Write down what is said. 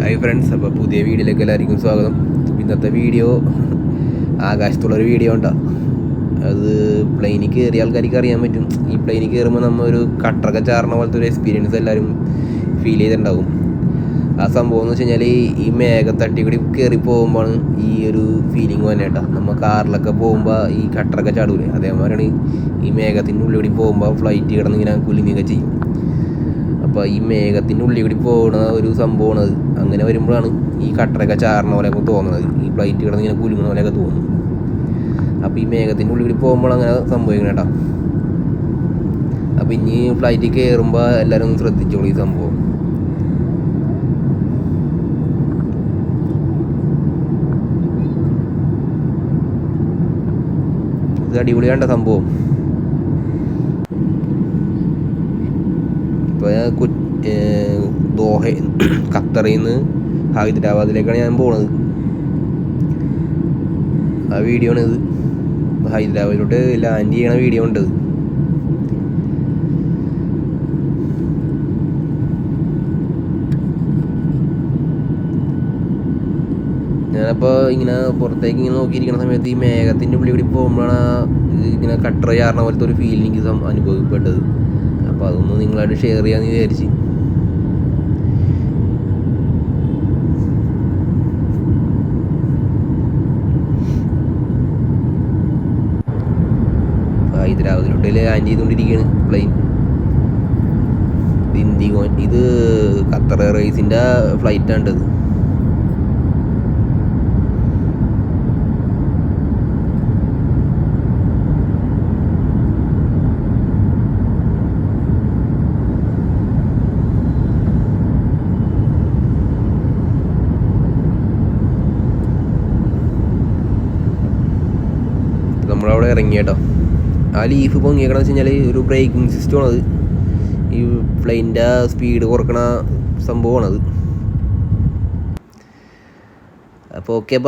Hi friends, അപ്പോൾ പുതിയ വീഡിയോയിലേക്ക് എല്ലാവർക്കും സ്വാഗതം. ഇന്നത്തെ വീഡിയോ ആകാശത്തുള്ളൊരു വീഡിയോ ഉണ്ടോ. അത് പ്ലെയിനിൽ കയറിയ ആൾക്കാർക്ക് അറിയാൻ പറ്റും. ഈ പ്ലെയിനിൽ കയറുമ്പോൾ നമ്മൾ ഒരു കട്ടറൊക്കെ ചാർന്ന പോലത്തെ ഒരു എക്സ്പീരിയൻസ് എല്ലാവരും ഫീൽ ചെയ്തിട്ടുണ്ടാവും. ആ സംഭവം എന്ന് വെച്ച് കഴിഞ്ഞാൽ ഈ മേഘത്തട്ടി കൂടി കയറി പോകുമ്പോൾ ഈ ഒരു ഫീലിംഗ് തന്നെ കേട്ടോ. നമ്മൾ കാറിലൊക്കെ പോകുമ്പോൾ ഈ കട്ടറൊക്കെ ചാടൂലേ, അതേമാതിരിയാണ് ഈ മേഘത്തിൻ്റെ ഉള്ളിൽ കൂടി പോകുമ്പോൾ ഫ്ലൈറ്റ് കിടന്ന് ഇങ്ങനെ കുലുങ്ങുകയൊക്കെ ചെയ്യും. അപ്പോൾ ഈ മേഘത്തിൻ്റെ ഉള്ളിൽ കൂടി പോകുന്ന ഒരു സംഭവമാണത്. അങ്ങനെ വരുമ്പോഴാണ് ഈ കട്ടറൊക്കെ ചാർന്ന പോലെയൊക്കെ തോന്നുന്നത്, ഈ ഫ്ലൈറ്റ് കിടന്ന് ഇങ്ങനെ കുലുങ്ങുന്ന പോലെയൊക്കെ തോന്നും. അപ്പോൾ ഈ മേഘത്തിൻ്റെ ഉള്ളിൽ കൂടി പോകുമ്പോൾ അങ്ങനെ സംഭവിക്കണം കേട്ടോ. അപ്പോൾ ഇനി ഫ്ലൈറ്റിൽ കയറുമ്പോൾ എല്ലാവരും ഒന്ന് ശ്രദ്ധിച്ചോളൂ ഈ സംഭവം. ഇത് അടിപൊളിയാണ്ട സംഭവം. ഇപ്പോൾ ഖത്തറിൽ നിന്ന് ഹൈദരാബാദിലേക്കാണ് ഞാൻ പോണത്. ആ വീഡിയോ ആണ് ഇത്. ഹൈദരാബാദിലോട്ട് ലാൻഡ് ചെയ്യണ വീഡിയോ ഉണ്ട്. ഞാനപ്പോൾ ഇങ്ങനെ പുറത്തേക്ക് ഇങ്ങനെ നോക്കിയിരിക്കുന്ന സമയത്ത് ഈ മേഘത്തിൻ്റെ ഉള്ളിൽ കൂടി പോകുമ്പോഴാണ് ഇങ്ങനെ കട്ടർ ചാർന്ന പോലത്തെ ഒരു ഫീൽ എനിക്ക് അനുഭവപ്പെട്ടത്. അപ്പോൾ അതൊന്ന് നിങ്ങളായിട്ട് ഷെയർ ചെയ്യാമെന്ന് വിചാരിച്ച്. ഹൈദരാബാദിലോട്ട് ലാൻഡ് ചെയ്തുകൊണ്ടിരിക്കുകയാണ് പ്ലെയിൻ. ഇത് ഖത്തർ എയർവേസിൻ്റെ ഫ്ലൈറ്റാണ് ഇത്. നമ്മളവിടെ ഇറങ്ങി കേട്ടോ. ആ ലീഫ് പൊങ്ങിയേക്കണമെന്ന് വെച്ച് കഴിഞ്ഞാൽ ഒരു ബ്രേക്കിംഗ് സിസ്റ്റമാണത്. ഈ പ്ലെയിനിൻ്റെ സ്പീഡ് കുറക്കണ സംഭവമാണത്. അപ്പോൾ ഓക്കെ.